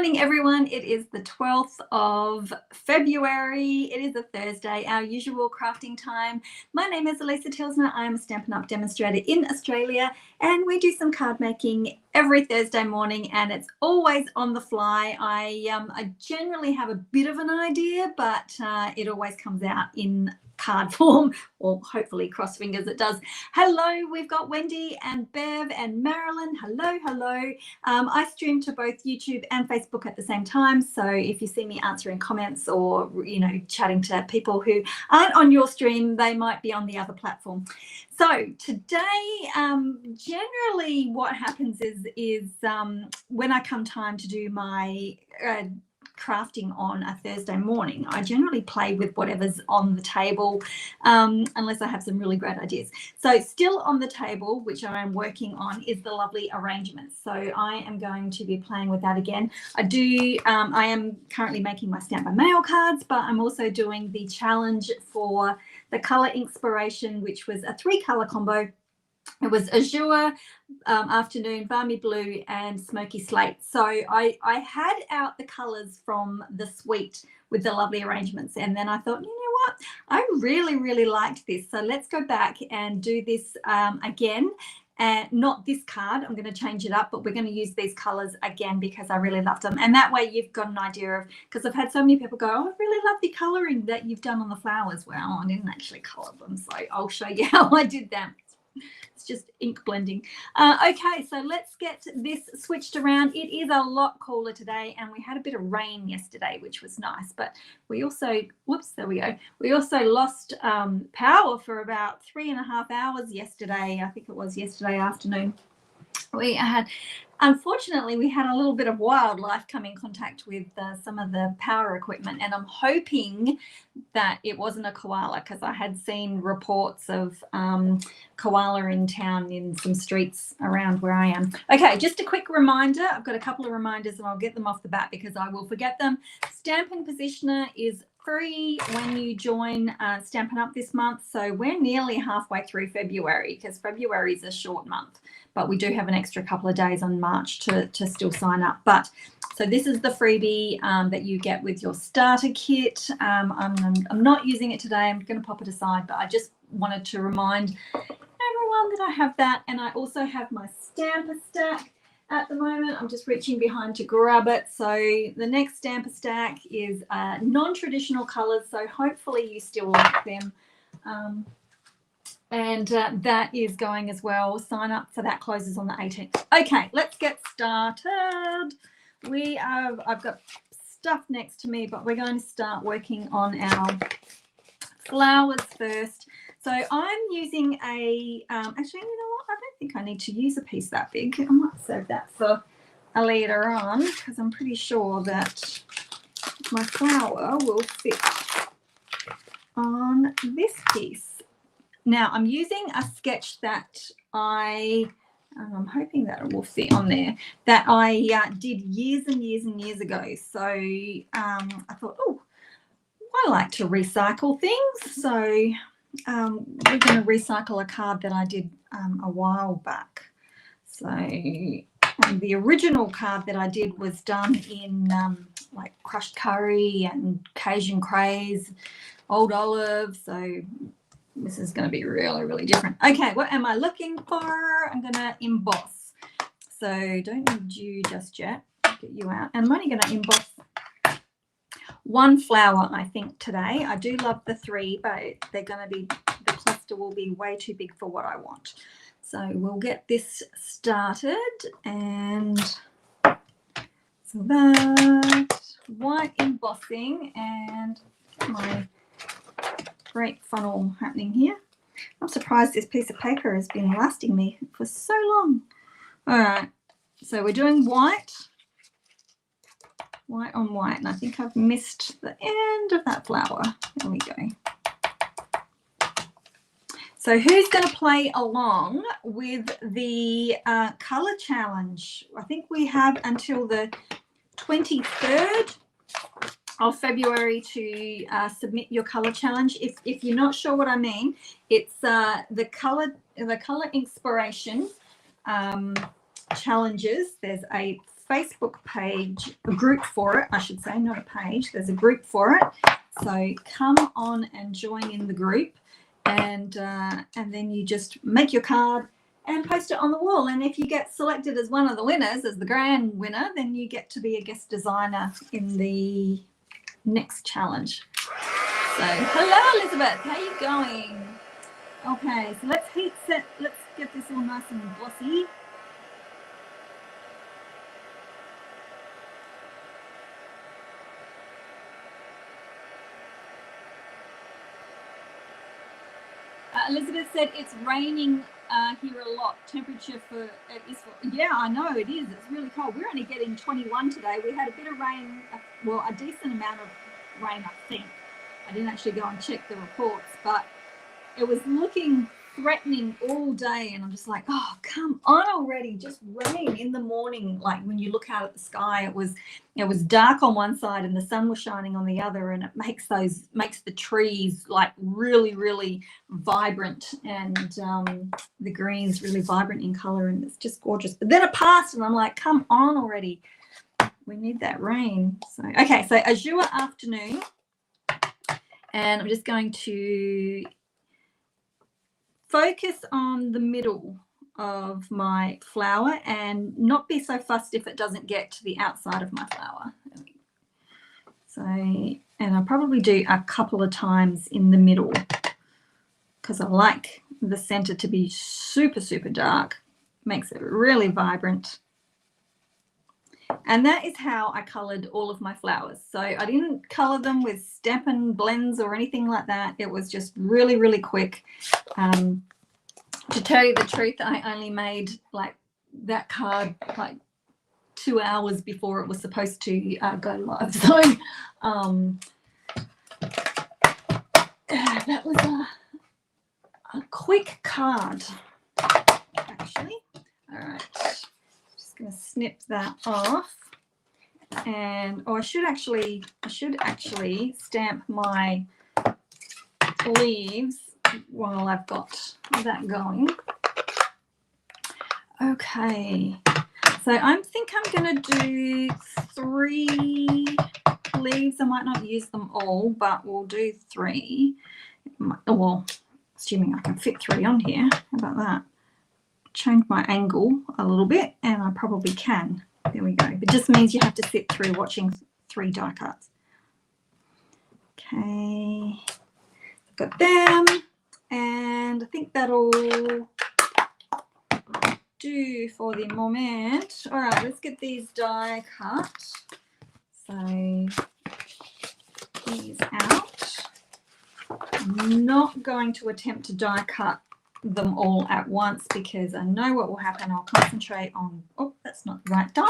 morning, everyone. It is the 12th of February. It is a Thursday, our usual crafting time. My name is Alisa Tilsner. I am a Stampin' Up demonstrator in Australia, and we do some card making every Thursday morning, and it's always on the fly. I generally have a bit of an idea, but it always comes out in card form, or hopefully cross fingers it does. Hello, we've got Wendy and Bev and Marilyn. Hello. I stream to both YouTube and Facebook at the same time, so if you see me answering comments or chatting to people who aren't on your stream, they might be on the other platform. So today, generally what happens is when I come time to do my crafting on a Thursday morning, I generally play with whatever's on the table, unless I have some really great ideas. So still on the table, which I am working on, is the lovely arrangements. So I am going to be playing with that again. I am currently making my stamp by mail cards, but I'm also doing the challenge for the Colour Inkspiration, which was a 3-color combo. It was Azure Afternoon, Balmy Blue, and Smoky Slate. So I had out the colours from the suite with the lovely arrangements, and then I thought, you know what, I really liked this. So let's go back and do this again. And not this card, I'm going to change it up, but we're going to use these colours again because I really loved them. And that way you've got an idea of, because I've had so many people go, oh, I really love the colouring that you've done on the flowers. Well, I didn't actually colour them, so I'll show you how I did that. It's just ink blending. Okay, so let's get this switched around. It is a lot cooler today, and we had a bit of rain yesterday, which was nice, but we also, whoops, there we go. We also lost power for about 3.5 hours yesterday. I think it was yesterday afternoon. Unfortunately, we had a little bit of wildlife come in contact with some of the power equipment, and I'm hoping that it wasn't a koala, because I had seen reports of koala in town in some streets around where I am. Okay, just a quick reminder. I've got a couple of reminders, and I'll get them off the bat because I will forget them. Stampin' Positioner is free when you join Stampin' Up this month. So we're nearly halfway through February, because February is a short month, but we do have an extra couple of days on March to still sign up. But so this is the freebie that you get with your starter kit. I'm not using it today. I'm going to pop it aside, but I just wanted to remind everyone that I have that. And I also have my stamper stack at the moment. I'm just reaching behind to grab it. So the next stamper stack is non-traditional colors, so hopefully you still like them. And that is going as well. Sign up for that closes on the 18th. Okay, let's get started. I've got stuff next to me, but we're going to start working on our flowers first. So I'm using a, actually, you know what? I don't think I need to use a piece that big. I might save that for later on, because I'm pretty sure that my flower will fit on this piece. Now I'm using a sketch that I'm hoping that it will fit on there, that I did years and years ago. So I thought, oh, I like to recycle things. So we're going to recycle a card that I did a while back. So the original card that I did was done in like crushed curry and Cajun craze, old olive. So this is going to be really different. Okay, what am I looking for? I'm going to emboss. So don't need you just yet. Get you out. And I'm only going to emboss one flower, I think, today. I do love the 3, but they're going to be, the cluster will be way too big for what I want. So we'll get this started. And so that white embossing and my great funnel happening here. I'm surprised this piece of paper has been lasting me for so long. All right, so we're doing white on white, and I think I've missed the end of that flower. There we go. So who's going to play along with the color challenge? I think we have until the 23rd of February to submit your color challenge. If you're not sure what I mean, it's the color Inkspiration challenges. There's a Facebook page, a group for it, I should say, not a page. There's a group for it. So come on and join in the group, and then you just make your card and post it on the wall. And if you get selected as one of the winners, as the grand winner, then you get to be a guest designer in the next challenge. So hello, Elizabeth, how you going? Okay, so let's heat set. Let's get this all nice and glossy. Elizabeth said it's raining here a lot. Temperature yeah, I know it is. It's really cold. We're only getting 21 today. We had a bit of rain, well, a decent amount of rain, I think. I didn't actually go and check the reports, but it was looking threatening all day, and I'm just like, oh, come on already, just rain in the morning. Like when you look out at the sky, it was dark on one side and the sun was shining on the other, and it makes the trees like really, really vibrant, and the green's really vibrant in color, and it's just gorgeous. But then it passed, and I'm like, come on already, we need that rain. So okay, so Azure Afternoon, and I'm just going to focus on the middle of my flower and not be so fussed if it doesn't get to the outside of my flower. So, and I'll probably do a couple of times in the middle because I like the center to be super, super dark. Makes it really vibrant. And that is how I colored all of my flowers. So I didn't color them with Stampin' blends or anything like that. It was just really, really quick. To tell you the truth, I only made like that card like 2 hours before it was supposed to go live. So that was a quick card, actually. All right. Going to snip that off, and I should actually stamp my leaves while I've got that going. Okay, so I think I'm going to do 3 leaves. I might not use them all, but we'll do 3. Well, assuming I can fit 3 on here. How about that? Change my angle a little bit, and I probably can. There we go. It just means you have to sit through watching 3 die cuts. Okay, got them, and I think that'll do for the moment. All right, let's get these die cut. So these out. I'm not going to attempt to die cut them all at once because I know what will happen. I'll concentrate on, oh, that's not the right die.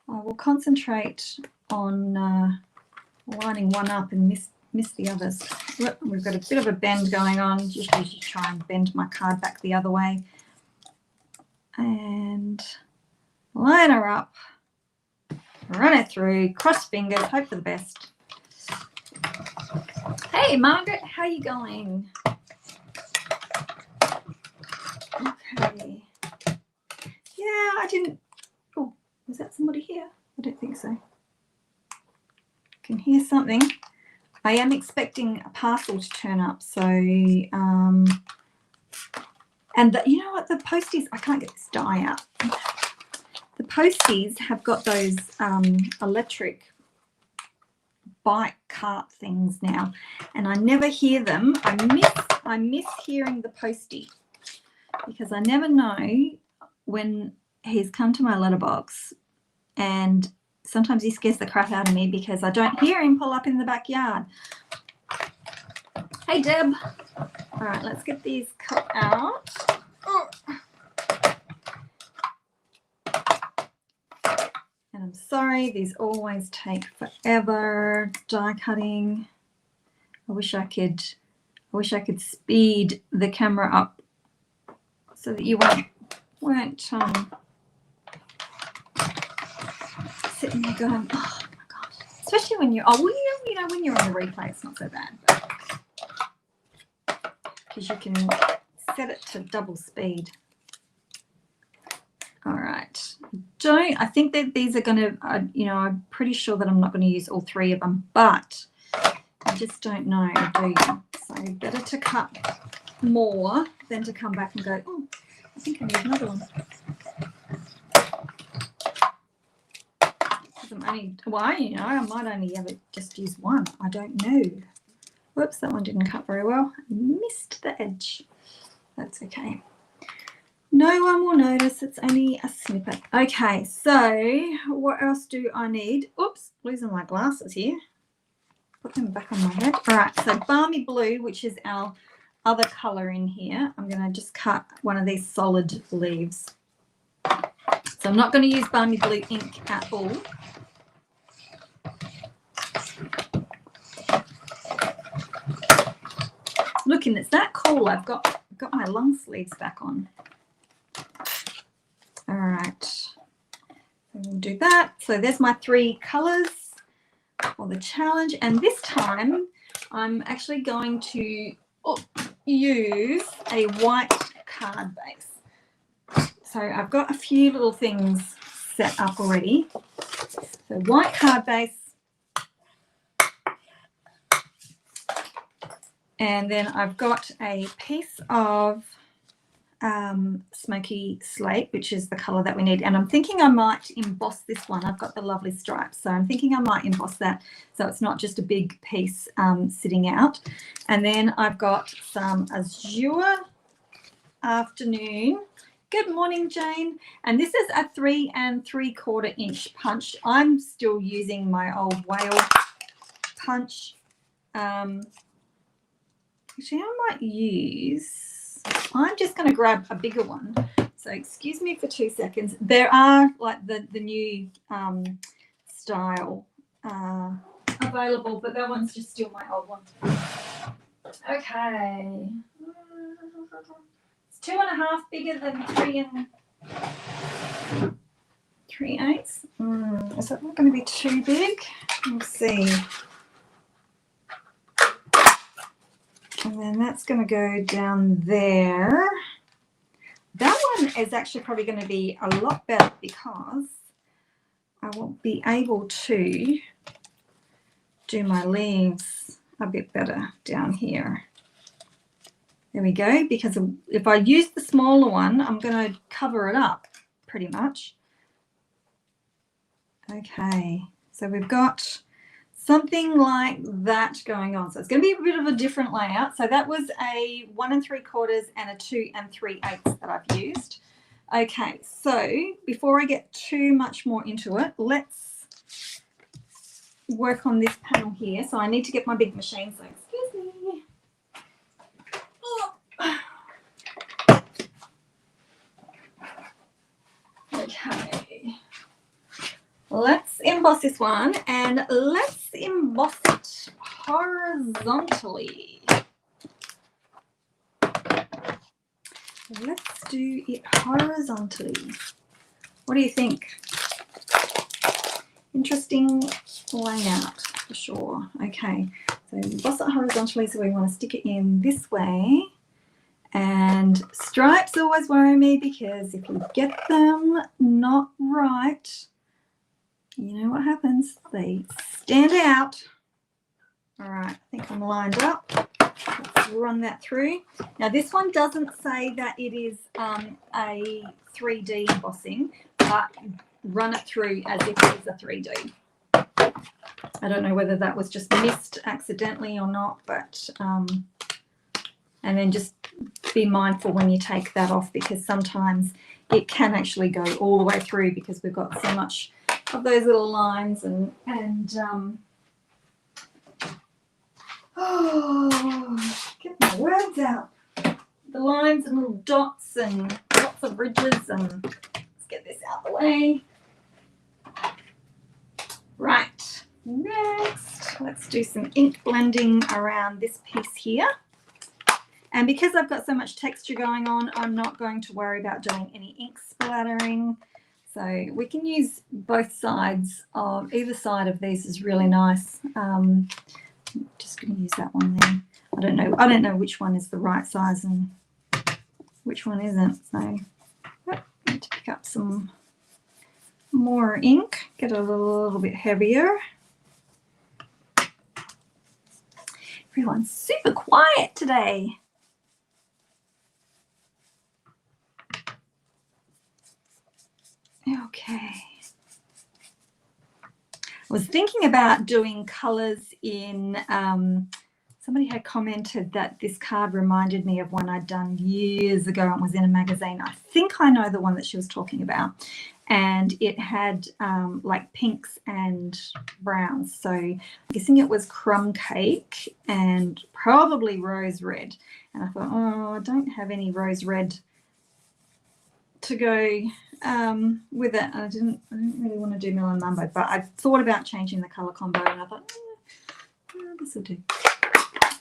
I will concentrate on lining one up and miss the others. Look, we've got a bit of a bend going on. Just usually try and bend my card back the other way and line her up, run it through, cross fingers, hope for the best. Hey Margaret, how you going? Okay. Yeah, I didn't. Oh, is that somebody here? I don't think so. I can hear something. I am expecting a parcel to turn up. So, and you know what? The posties, I can't get this die out. The posties have got those electric bike cart things now, and I never hear them. I miss hearing the postie, because I never know when he's come to my letterbox, and sometimes he scares the crap out of me because I don't hear him pull up in the backyard. Hey Deb. All right, let's get these cut out. Oh. And I'm sorry, these always take forever die cutting. I wish I could speed the camera up so that you weren't sitting there going, oh my gosh. Especially when you're, you know, when you're on the replay, it's not so bad. Because you can set it to double speed. All right. I think that these are going to, you know, I'm pretty sure that I'm not going to use all 3 of them, but I just don't know, do you? So better to cut more than to come back and go, oh, I think I need another one. I'm only, well, you know, I might only ever just use one. I don't know. Whoops, that one didn't cut very well. I missed the edge. That's okay. No one will notice. It's only a snippet. Okay, so what else do I need? Oops, losing my glasses here. Put them back on my head. All right, so Balmy Blue, which is our other colour in here. I'm going to just cut one of these solid leaves. So I'm not going to use Balmy Blue ink at all. Looking, it's that cool. I've got my long sleeves back on. All right, so we'll do that. So there's my 3 colours for the challenge, and this time I'm actually going to use a white card base. So I've got a few little things set up already. So white card base, and then I've got a piece of Smoky Slate, which is the colour that we need, and I'm thinking I might emboss this one. I've got the lovely stripes, so I'm thinking I might emboss that so it's not just a big piece sitting out. And then I've got some Azure Afternoon. Good morning, Jane. And this is a 3 3/4 inch punch. I'm still using my old whale punch. Actually, I might use, I'm just going to grab a bigger one. So excuse me for 2 seconds. There are like the new style available, but that one's just still my old one. Okay. It's 2.5 bigger than 3 3/8. Is that not going to be too big? Let's see. And then that's going to go down there. That one is actually probably going to be a lot better because I will be able to do my leaves a bit better down here. There we go, because if I use the smaller one, I'm going to cover it up pretty much. Okay, so we've got something like that going on. So it's going to be a bit of a different layout. So that was a 1 3/4 and a 2 3/8 that I've used. Okay, so before I get too much more into it, let's work on this panel here. So I need to get my big machine, so excuse me. Okay. Let's emboss this one, and let's emboss it horizontally. Let's do it horizontally. What do you think? Interesting layout for sure. Okay, so emboss it horizontally, so we want to stick it in this way. And stripes always worry me because if you get them not right, you know what happens? They stand out. All right, I think I'm lined up. Let's run that through. Now this one doesn't say that it is a 3D embossing, but run it through as if it is a 3D. I don't know whether that was just missed accidentally or not, but and then just be mindful when you take that off, because sometimes it can actually go all the way through because we've got so much of those little lines and get my words out. The lines and little dots and lots of ridges, and let's get this out of the way. Right, next let's do some ink blending around this piece here. And because I've got so much texture going on, I'm not going to worry about doing any ink splattering. So we can use both sides of, either side of these is really nice. I'm just going to use that one there. I don't know which one is the right size and which one isn't. So I need to pick up some more ink, get it a little bit heavier. Everyone's super quiet today. Okay. I was thinking about doing colours in, somebody had commented that this card reminded me of one I'd done years ago and was in a magazine. I think I know the one that she was talking about. And it had like pinks and browns. So I'm guessing it was crumb cake and probably rose red. And I thought, oh, I don't have any rose red to go with it. I didn't really want to do melon mumbo, but I thought about changing the color combo and I thought, this will do.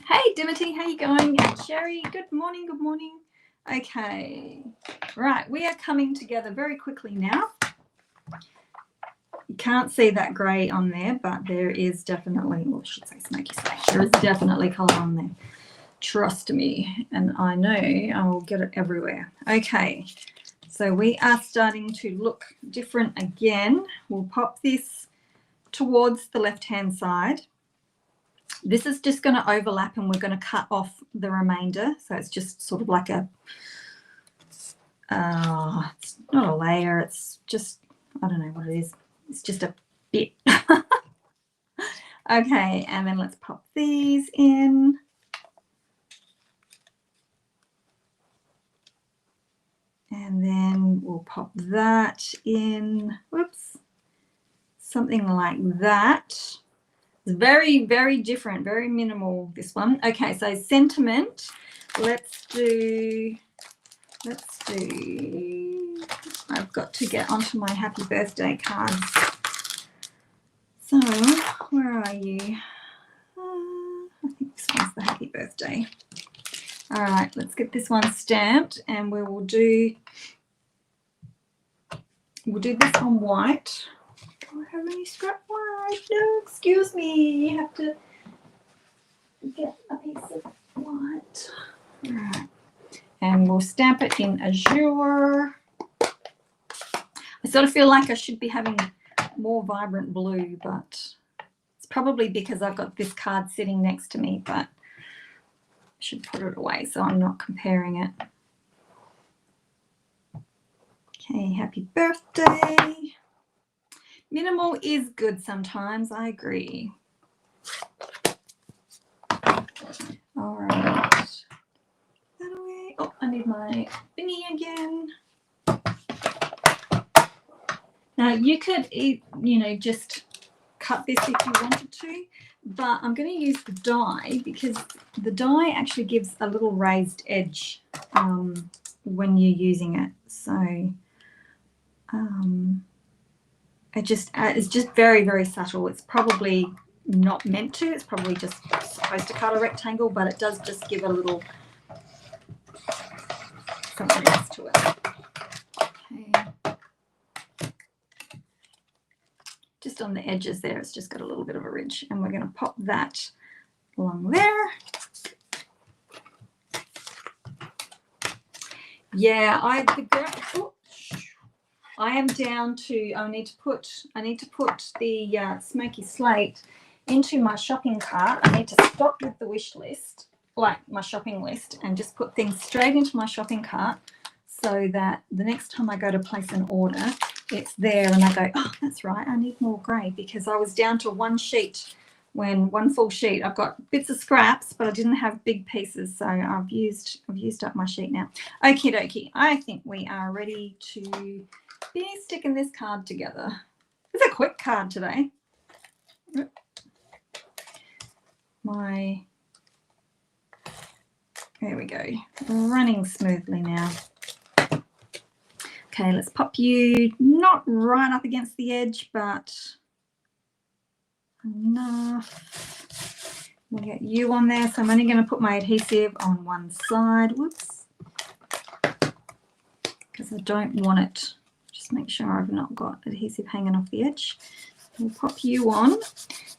Hey Dimity, how you going? Sherry, good morning, good morning. Okay, right, we are coming together very quickly now. You can't see that grey on there, but there is definitely, well, I should say smoky slate. There is definitely colour on there. Trust me, and I know I will get it everywhere. Okay, so we are starting to look different again. We'll pop this towards the left-hand side. This is just going to overlap and we're going to cut off the remainder. So it's just sort of like a, it's not a layer, it's just, I don't know what it is. It's just a bit. Okay, and then let's pop these in. And then we'll pop that in, whoops, something like that. It's very, very different, very minimal, this one. Okay, so sentiment, let's do, I've got to get onto my happy birthday cards. So, where are you? I think this one's the happy birthday. All right, let's get this one stamped and we will do, we'll do this on white. Do I have any scrap white? No, excuse me. You have to get a piece of white. All right. And we'll stamp it in Azure. I sort of feel like I should be having more vibrant blue, but it's probably because I've got this card sitting next to me, but I should put it away so I'm not comparing it. Okay, happy birthday. Minimal is good sometimes, I agree. All right. That away. Oh, I need my thingy again. Now you could, you know, just cut this if you wanted to, but I'm going to use the die because the die actually gives a little raised edge when you're using it. So it's just very, very subtle. It's probably not meant to. It's probably just supposed to cut a rectangle, but it does just give a little something else to it. Okay. Just on the edges there, it's just got a little bit of a ridge, and we're going to pop that along there. Yeah, I am down to, I need to put the Smoky Slate into my shopping cart. I need to stop with the wish list, like my shopping list, and just put things straight into my shopping cart so that the next time I go to place an order, it's there and I go, oh, that's right, I need more grey, because I was down to one full sheet. I've got bits of scraps, but I didn't have big pieces, so I've used up my sheet now. Okie dokie, I think we are ready to be sticking this card together. It's a quick card today. There we go, running smoothly now. Okay, let's pop you not right up against the edge, but enough. We'll get you on there. So I'm only going to put my adhesive on one side. Whoops. Because I don't want it. Just make sure I've not got adhesive hanging off the edge. We'll pop you on.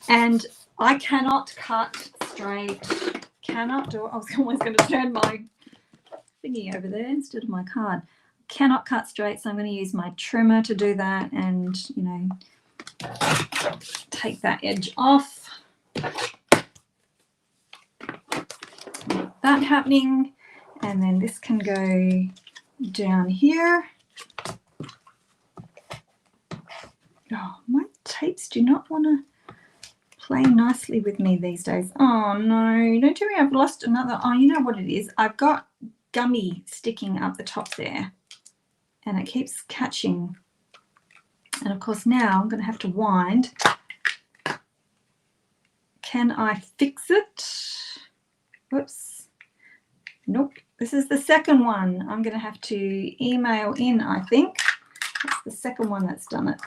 And I cannot cut straight. Cannot do it. I was always going to turn my thingy over there instead of my card. cannot cut straight, so I'm going to use my trimmer to do that and, you know, take that edge off. That happening, and then this can go down here. Oh, my tapes do not want to play nicely with me these days. Oh no, don't tell me I've lost another. Oh, you know what it is? I've got gummy sticking up the top there and it keeps catching. And of course now I'm going to have to wind. Can I fix it? Whoops. Nope. This is the second one. I'm going to have to email in, I think. That's the second one that's done it.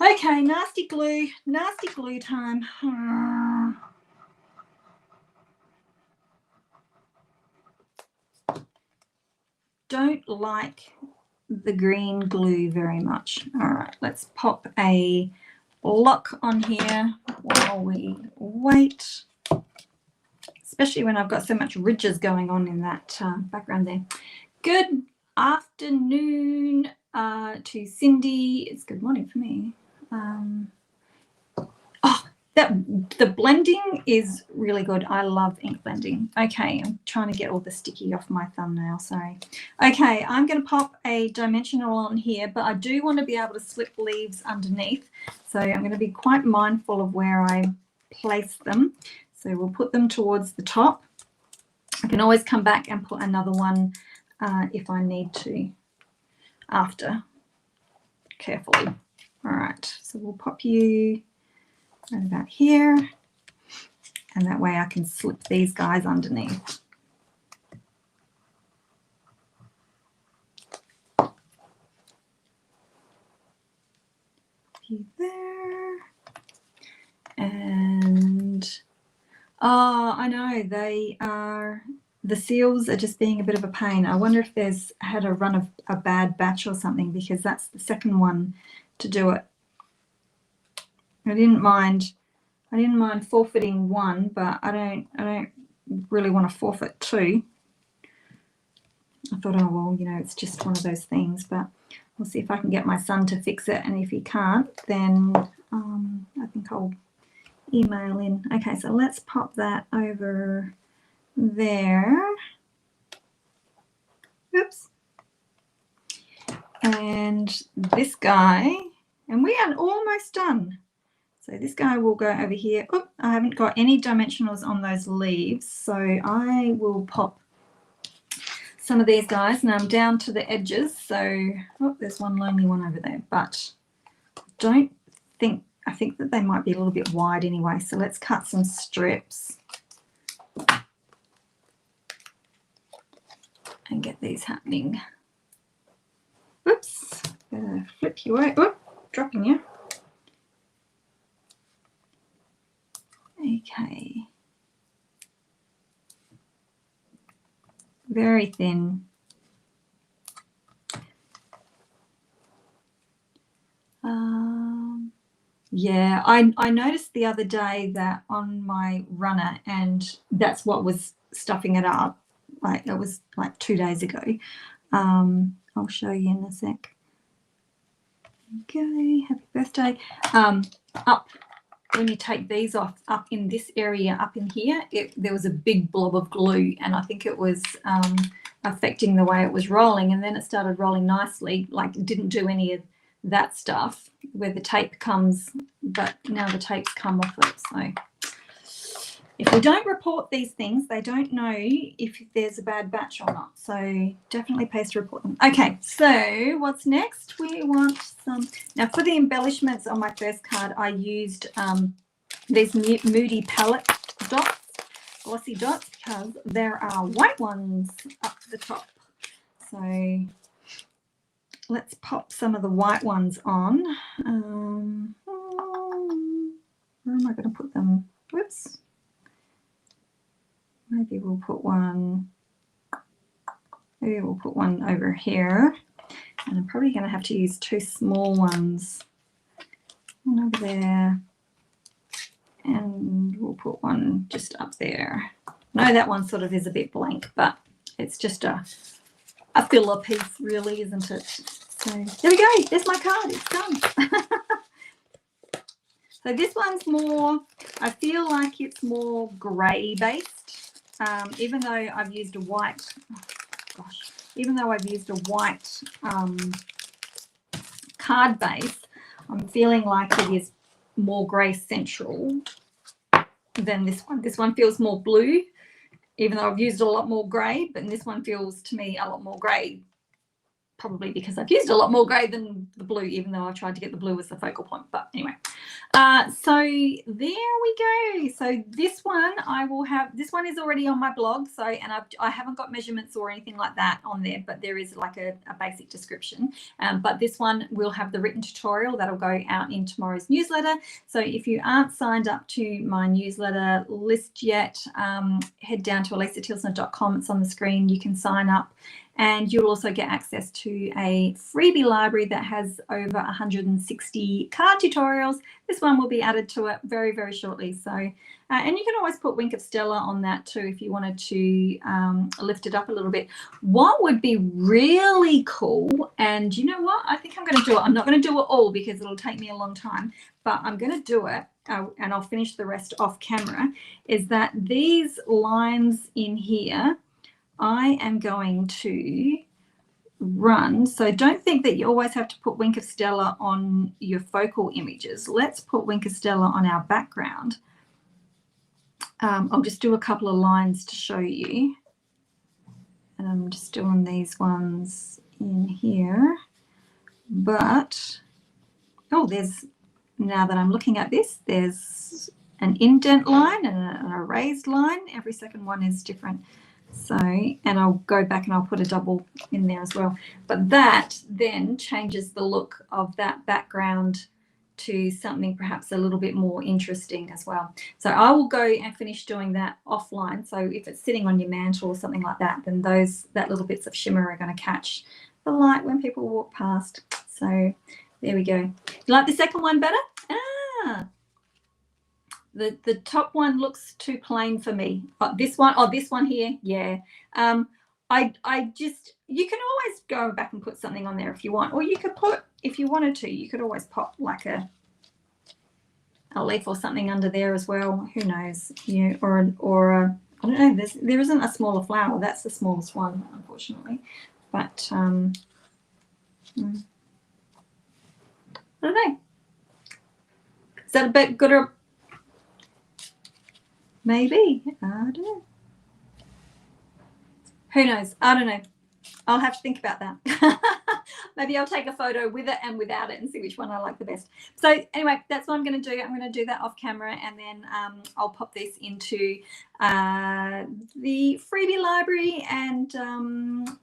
Okay, nasty glue time. Don't like the green glue very much. All right, let's pop a lock on here while we wait, especially when I've got so much ridges going on in that background there. Good afternoon to Cindy. It's good morning for me. The blending is really good. I love ink blending. Okay, I'm trying to get all the sticky off my thumbnail, sorry. Okay, I'm going to pop a dimensional on here, but I do want to be able to slip leaves underneath. So I'm going to be quite mindful of where I place them. So we'll put them towards the top. I can always come back and put another one if I need to after, carefully. All right, so we'll pop you right about here, and that way I can slip these guys underneath. There. And oh, I know the seals are just being a bit of a pain. I wonder if there's had a run of a bad batch or something, because that's the second one to do it. I didn't mind forfeiting one, but I don't really want to forfeit two. I thought, oh well, you know, it's just one of those things, but we'll see if I can get my son to fix it, and if he can't, then I think I'll email in. Okay, so let's pop that over there. Oops. And this guy, and we are almost done. So this guy will go over here. Oh, I haven't got any dimensionals on those leaves, so I will pop some of these guys. Now I'm down to the edges, so oh, there's one lonely one over there, but I think that they might be a little bit wide anyway, so let's cut some strips and get these happening. Oops, better flip you out. Oh, dropping you. Okay, very thin. Yeah, I noticed the other day that on my runner, and that's what was stuffing it up. Like that was like 2 days ago. I'll show you in a sec. Okay, happy birthday. Up. When you take these off, up in this area, up in here, there was a big blob of glue, and I think it was affecting the way it was rolling, and then it started rolling nicely, like it didn't do any of that stuff where the tape comes, but now the tapes come off it. So if we don't report these things, they don't know if there's a bad batch or not, so definitely pays to report them. Okay, so what's next? We want some, now for the embellishments on my first card, I used these Moody palette dots, glossy dots, because there are white ones up the top. So let's pop some of the white ones on. Where am I going to put them? Whoops. Maybe we'll put one over here, and I'm probably going to have to use 2 small ones, one over there, and we'll put one just up there. I know that one sort of is a bit blank, but it's just a a filler piece, really, isn't it? So there we go. There's my card. It's done. So this one's more, I feel like it's more grey based, even though I've used a white, card base, I'm feeling like it is more grey central than this one. This one feels more blue, even though I've used a lot more grey, but this one feels to me a lot more grey, probably because I've used a lot more grey than the blue, even though I tried to get the blue as the focal point. But anyway, so there we go. So this one I will have, this one is already on my blog. So, and I haven't got measurements or anything like that on there, but there is like a basic description. But this one will have the written tutorial that'll go out in tomorrow's newsletter. So if you aren't signed up to my newsletter list yet, head down to alisatilsner.com. It's on the screen. You can sign up. And you'll also get access to a freebie library that has over 160 card tutorials. This one will be added to it very, very shortly. So, and you can always put Wink of Stella on that too if you wanted to lift it up a little bit. What would be really cool, and you know what? I think I'm going to do it. I'm not going to do it all because it'll take me a long time, but I'm going to do it, and I'll finish the rest off camera, is that these lines in here, I am going to run. So don't think that you always have to put Wink of Stella on your focal images. Let's put Wink of Stella on our background. I'll just do a couple of lines to show you. And I'm just doing these ones in here. But, oh, there's, now that I'm looking at this, there's an indent line and a raised line. Every second one is different. So, and I'll go back and I'll put a double in there as well. But that then changes the look of that background to something perhaps a little bit more interesting as well. So I will go and finish doing that offline. So if it's sitting on your mantle or something like that, then that little bits of shimmer are going to catch the light when people walk past. So there we go. You like the second one better? Ah. The top one looks too plain for me. This one here, yeah. I just, you can always go back and put something on there if you want, or you could put, if you wanted to, you could always pop like a leaf or something under there as well. Who knows? Yeah, or I don't know. There isn't a smaller flower. That's the smallest one, unfortunately. But I don't know. Is that a bit good or? Maybe. I don't know. Who knows? I don't know. I'll have to think about that. Maybe I'll take a photo with it and without it and see which one I like the best. So anyway, that's what I'm going to do. I'm going to do that off camera, and then I'll pop this into the freebie library, and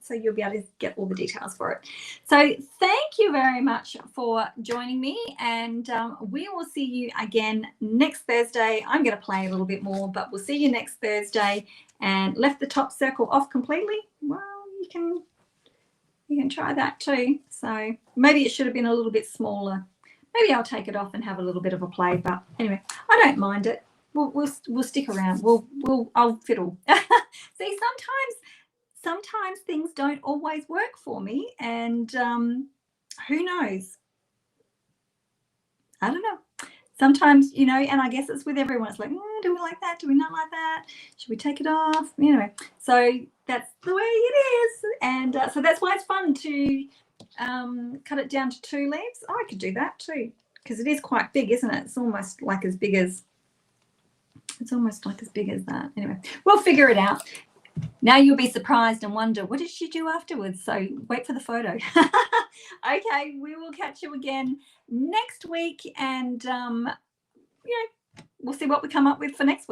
so you'll be able to get all the details for it. So thank you very much for joining me, and we will see you again next Thursday. I'm going to play a little bit more, but we'll see you next Thursday. And left the top circle off completely. Well, you can try that too. So maybe it should have been a little bit smaller. Maybe I'll take it off and have a little bit of a play. But anyway, I don't mind it. We'll stick around. I'll fiddle. See, sometimes things don't always work for me, and who knows? I don't know. Sometimes, you know, and I guess it's with everyone. It's like, do we like that? Do we not like that? Should we take it off? You know, so that's the way it is. And so that's why it's fun to cut it down to 2 leaves. Oh, I could do that too, because it is quite big, isn't it? It's almost like as big as that. Anyway, we'll figure it out. Now you'll be surprised and wonder, what did she do afterwards? So wait for the photo. Okay, we will catch you again next week, and you know, we'll see what we come up with for next week.